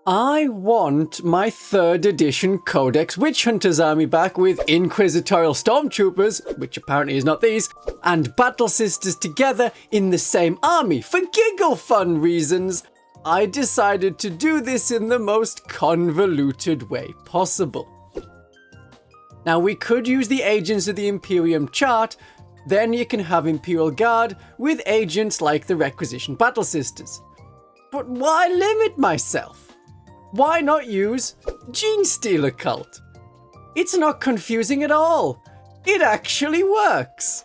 I want my 3rd edition Codex Witch Hunters army back with Inquisitorial Stormtroopers, which apparently is not these, and Battle Sisters together in the same army. For giggle fun reasons, I decided to do this in the most convoluted way possible. Now, we could use the Agents of the Imperium chart, then you can have Imperial Guard with agents like the requisitioned Battle Sisters. But why limit myself? Why not use Genestealer Cult? It's not confusing at all. It actually works.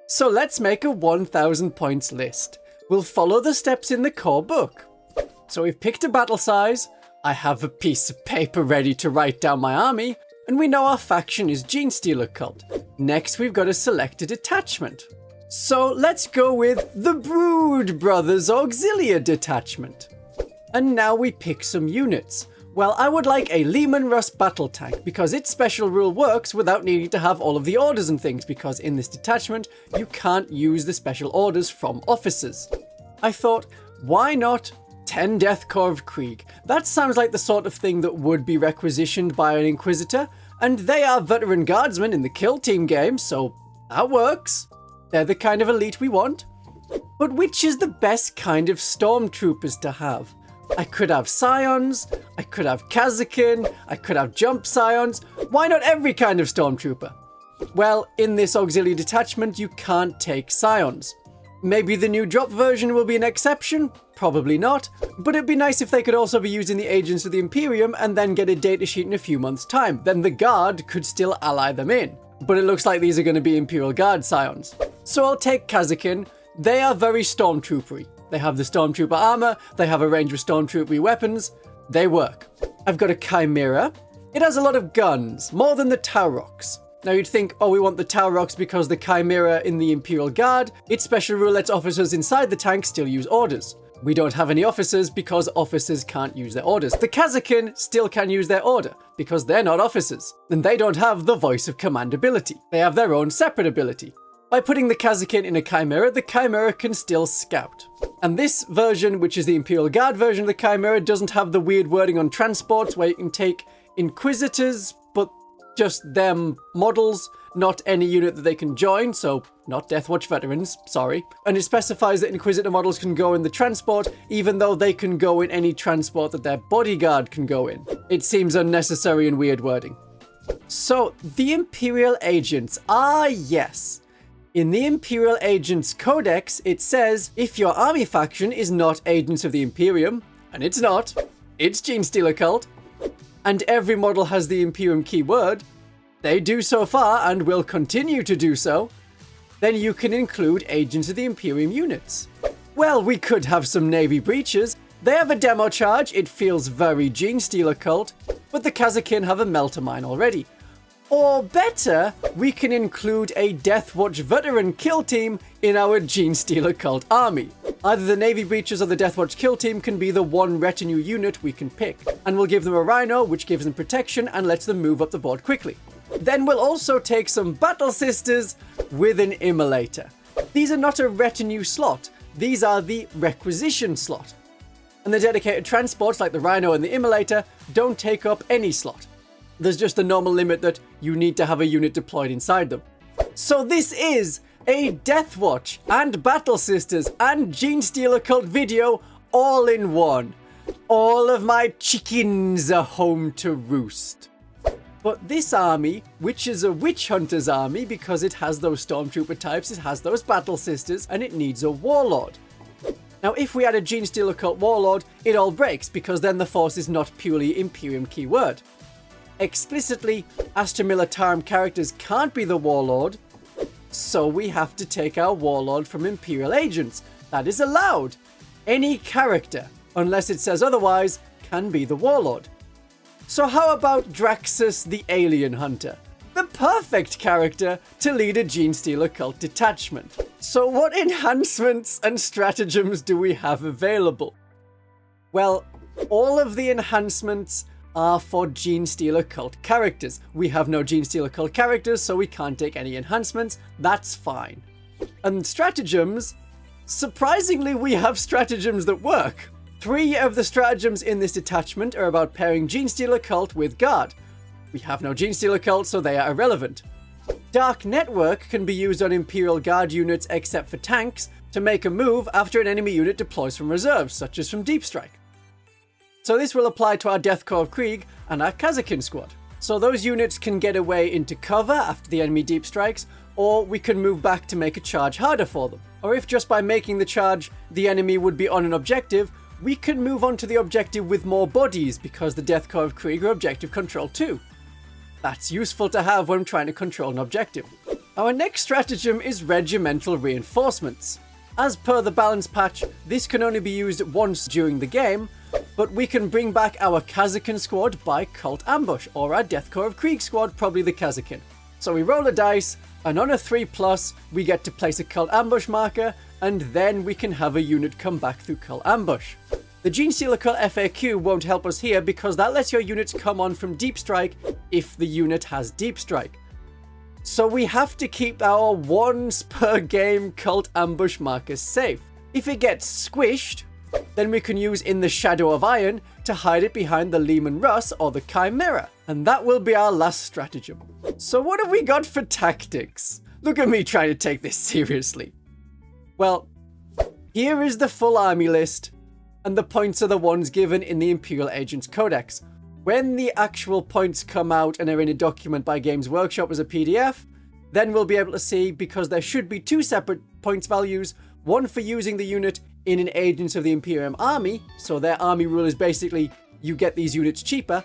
So let's make a 1000 points list. We'll follow the steps in the core book. So we've picked a battle size, I have a piece of paper ready to write down my army, and we know our faction is Genestealer Cult. Next we've got to select a detachment. So let's go with the Brood Brothers Auxilia detachment. And now we pick some units. Well, I would like a Lehman Russ battle tank because its special rule works without needing to have all of the orders and things, because in this detachment you can't use the special orders from officers. I thought, why not 10 Death Corps of Krieg? That sounds like the sort of thing that would be requisitioned by an Inquisitor, and they are veteran guardsmen in the Kill Team game, so that works. They're the kind of elite we want. But which is the best kind of stormtroopers to have? I could have Scions, I could have Kazakin, I could have Jump Scions. Why not every kind of stormtrooper? Well, in this auxiliary detachment, you can't take Scions. Maybe the new drop version will be an exception, probably not, but it'd be nice if they could also be used in the Agents of the Imperium and then get a datasheet in a few months' time. Then the Guard could still ally them in. But it looks like these are going to be Imperial Guard Scions. So I'll take Kazakin. They are very stormtroopery. They have the Stormtrooper armor, they have a range of Stormtroopery weapons, they work. I've got a Chimera. It has a lot of guns, more than the Taurox. Now you'd think, oh, we want the Taurox because the Chimera in the Imperial Guard, its special rule lets officers inside the tank still use orders. We don't have any officers because officers can't use their orders. The Kazakin still can use their order because they're not officers, and they don't have the voice of command ability. They have their own separate ability. By putting the Kazakin in a Chimera, the Chimera can still scout. And this version, which is the Imperial Guard version of the Chimera, doesn't have the weird wording on transports where you can take Inquisitors, but just them models, not any unit that they can join, so not Deathwatch veterans, sorry. And it specifies that Inquisitor models can go in the transport, even though they can go in any transport that their bodyguard can go in. It seems unnecessary and weird wording. So, the Imperial Agents, yes. In the Imperial Agents Codex, it says, if your army faction is not Agents of the Imperium, and it's not, it's Genestealer Cult, and every model has the Imperium keyword, they do so far and will continue to do so, then you can include Agents of the Imperium units. Well, we could have some Navy breaches. They have a demo charge, it feels very Genestealer Cult, but the Kazakin have a melter mine already. Or better, we can include a Deathwatch veteran kill team in our Genestealer Cult army. Either the Navy Breachers or the Deathwatch kill team can be the one retinue unit we can pick, and we'll give them a Rhino, which gives them protection and lets them move up the board quickly. Then we'll also take some Battle Sisters with an Immolator. These are not a retinue slot, these are the requisition slot. And the dedicated transports like the Rhino and the Immolator don't take up any slot. There's just a normal limit that you need to have a unit deployed inside them. So this is a Deathwatch and Battle Sisters and Genestealer Cult video all in one. All of my chickens are home to roost. But this army, which is a Witch Hunters army because it has those Stormtrooper types, it has those Battle Sisters, and it needs a Warlord. Now if we add a Genestealer Cult Warlord, it all breaks because then the force is not purely Imperium keyword. Explicitly, Astra Militarum characters can't be the Warlord, so we have to take our Warlord from Imperial Agents. That is allowed. Any character, unless it says otherwise, can be the Warlord. So how about Draxus the Alien Hunter? The perfect character to lead a Genestealer Cult detachment. So what enhancements and stratagems do we have available? Well, all of the enhancements are for Genestealer Cult characters. We have no Genestealer Cult characters, so we can't take any enhancements. That's fine. And stratagems, surprisingly, we have stratagems that work. 3 of the stratagems in this detachment are about pairing Genestealer Cult with Guard. We have no Genestealer Cult, so they are irrelevant. Dark Network can be used on Imperial Guard units except for tanks to make a move after an enemy unit deploys from reserves, such as from Deep Strike. So this will apply to our Death Corps of Krieg and our Kazakin squad. So those units can get away into cover after the enemy deep strikes, or we can move back to make a charge harder for them. Or if just by making the charge the enemy would be on an objective, we can move on to the objective with more bodies because the Death Corps of Krieg are objective control too. That's useful to have when trying to control an objective. Our next stratagem is Regimental Reinforcements. As per the balance patch, this can only be used once during the game, but we can bring back our Kazakin squad by Cult Ambush, or our Death Corps of Krieg squad, probably the Kazakin. So we roll a dice, and on a 3+, we get to place a Cult Ambush marker, and then we can have a unit come back through Cult Ambush. The Genestealer Cult FAQ won't help us here because that lets your units come on from Deep Strike if the unit has Deep Strike. So we have to keep our once per game Cult Ambush markers safe. If it gets squished, then we can use In the Shadow of Iron to hide it behind the Leman Russ or the Chimera. And that will be our last stratagem. So what have we got for tactics? Look at me trying to take this seriously. Well, here is the full army list, and the points are the ones given in the Imperial Agents Codex. When the actual points come out and are in a document by Games Workshop as a PDF, then we'll be able to see, because there should be 2 separate points values, one for using the unit in an Agents of the Imperium army, so their army rule is basically you get these units cheaper,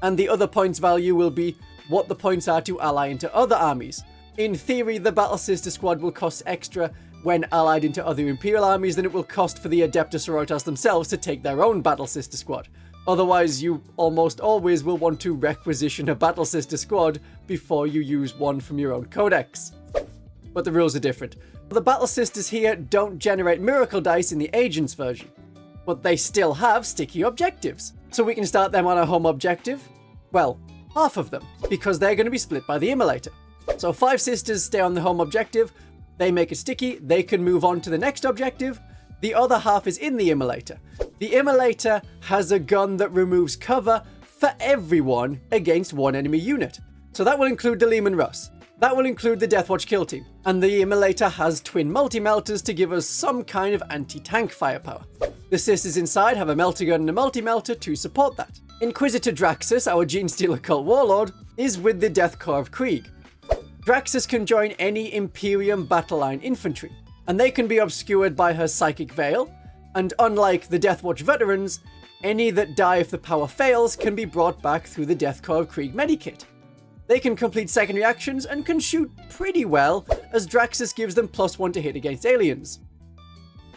and the other points value will be what the points are to ally into other armies. In theory, the Battle Sister squad will cost extra when allied into other Imperial armies than it will cost for the Adeptus Sororitas themselves to take their own Battle Sister squad. Otherwise, you almost always will want to requisition a Battle Sister squad before you use one from your own codex. But the rules are different. The Battle Sisters here don't generate miracle dice in the Agents version, but they still have sticky objectives. So we can start them on a home objective. Well, half of them, because they're going to be split by the Immolator. So 5 sisters stay on the home objective, they make it sticky, they can move on to the next objective. The other half is in the Immolator. The Immolator has a gun that removes cover for everyone against one enemy unit. So that will include the Leman Russ. That will include the Deathwatch kill team. And the Immolator has twin multi-melters to give us some kind of anti-tank firepower. The sisters inside have a melter gun and a multi-melter to support that. Inquisitor Draxus, our Genestealer Cult warlord, is with the Death Corps of Krieg. Draxus can join any Imperium battle line infantry, and they can be obscured by her Psychic Veil, and unlike the Deathwatch veterans, any that die if the power fails can be brought back through the Death Corps of Krieg medikit. They can complete secondary actions and can shoot pretty well, as Draxus gives them +1 to hit against aliens.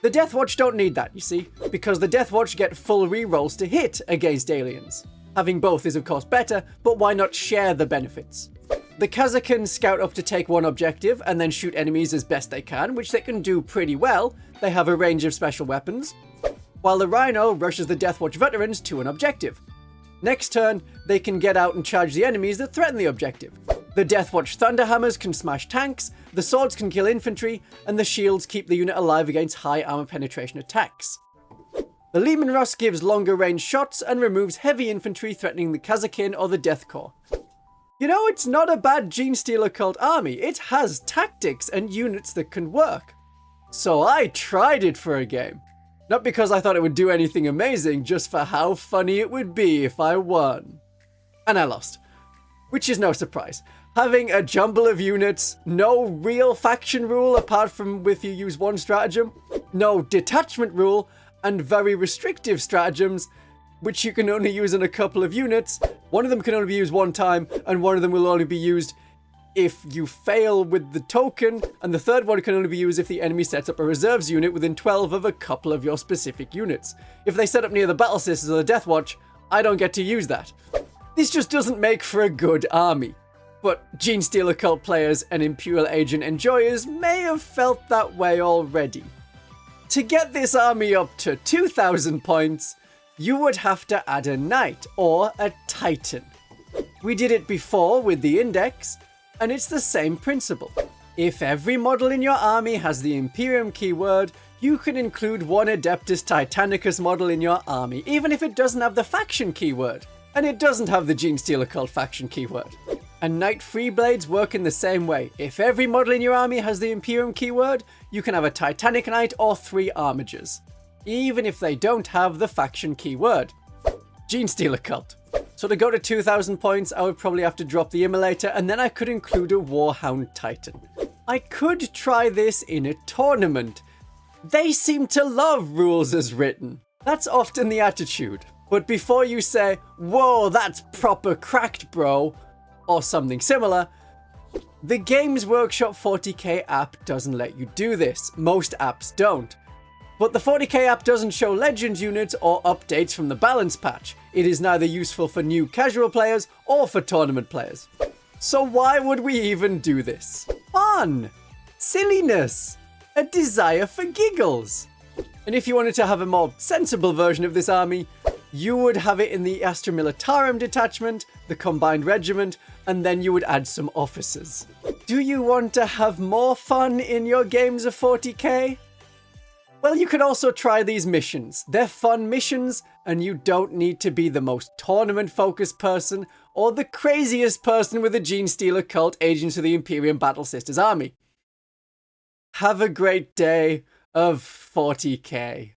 The Deathwatch don't need that, you see, because the Deathwatch get full rerolls to hit against aliens. Having both is of course better, but why not share the benefits? The Kazakin scout up to take one objective and then shoot enemies as best they can, which they can do pretty well. They have a range of special weapons. While the Rhino rushes the Deathwatch veterans to an objective. Next turn, they can get out and charge the enemies that threaten the objective. The Deathwatch Thunderhammers can smash tanks, the swords can kill infantry, and the shields keep the unit alive against high armor penetration attacks. The Leman Russ gives longer range shots and removes heavy infantry threatening the Kazakin or the Death Corps. You know, it's not a bad Genestealer Cult army. It has tactics and units that can work. So I tried it for a game. Not because I thought it would do anything amazing, just for how funny it would be if I won. And I lost. Which is no surprise. Having a jumble of units, no real faction rule apart from if you use one stratagem, no detachment rule, and very restrictive stratagems, which you can only use on a couple of units. One of them can only be used one time, and one of them will only be used if you fail with the token, and the third one can only be used if the enemy sets up a reserves unit within 12 of a couple of your specific units. If they set up near the Battle Sisters or the Deathwatch, I don't get to use that. This just doesn't make for a good army. But Genestealer Cult players and Imperial Agent enjoyers may have felt that way already. To get this army up to 2,000 points, you would have to add a Knight or a Titan. We did it before with the Index, and it's the same principle. If every model in your army has the Imperium keyword, You can include one Adeptus Titanicus model in your army, even if it doesn't have the faction keyword. And it doesn't have the Genestealer Cult faction keyword. And Knight Freeblades work in the same way. If every model in your army has the Imperium keyword, you can have a Titanic Knight or 3 Armigers, even if they don't have the faction keyword. Genestealer Cult. So to go to 2,000 points, I would probably have to drop the Immolator, and then I could include a Warhound Titan. I could try this in a tournament. They seem to love rules as written. That's often the attitude. But before you say, whoa, that's proper cracked, bro, or something similar, the Games Workshop 40k app doesn't let you do this. Most apps don't. But the 40k app doesn't show Legends units or updates from the balance patch. It is neither useful for new casual players or for tournament players. So why would we even do this? Fun! Silliness! A desire for giggles! And if you wanted to have a more sensible version of this army, you would have it in the Astra Militarum detachment, the Combined Regiment, and then you would add some officers. Do you want to have more fun in your games of 40k? Well, you could also try these missions. They're fun missions, and you don't need to be the most tournament-focused person or the craziest person with a Genestealer Cult Agents of the Imperium Battle Sisters army. Have a great day of 40k.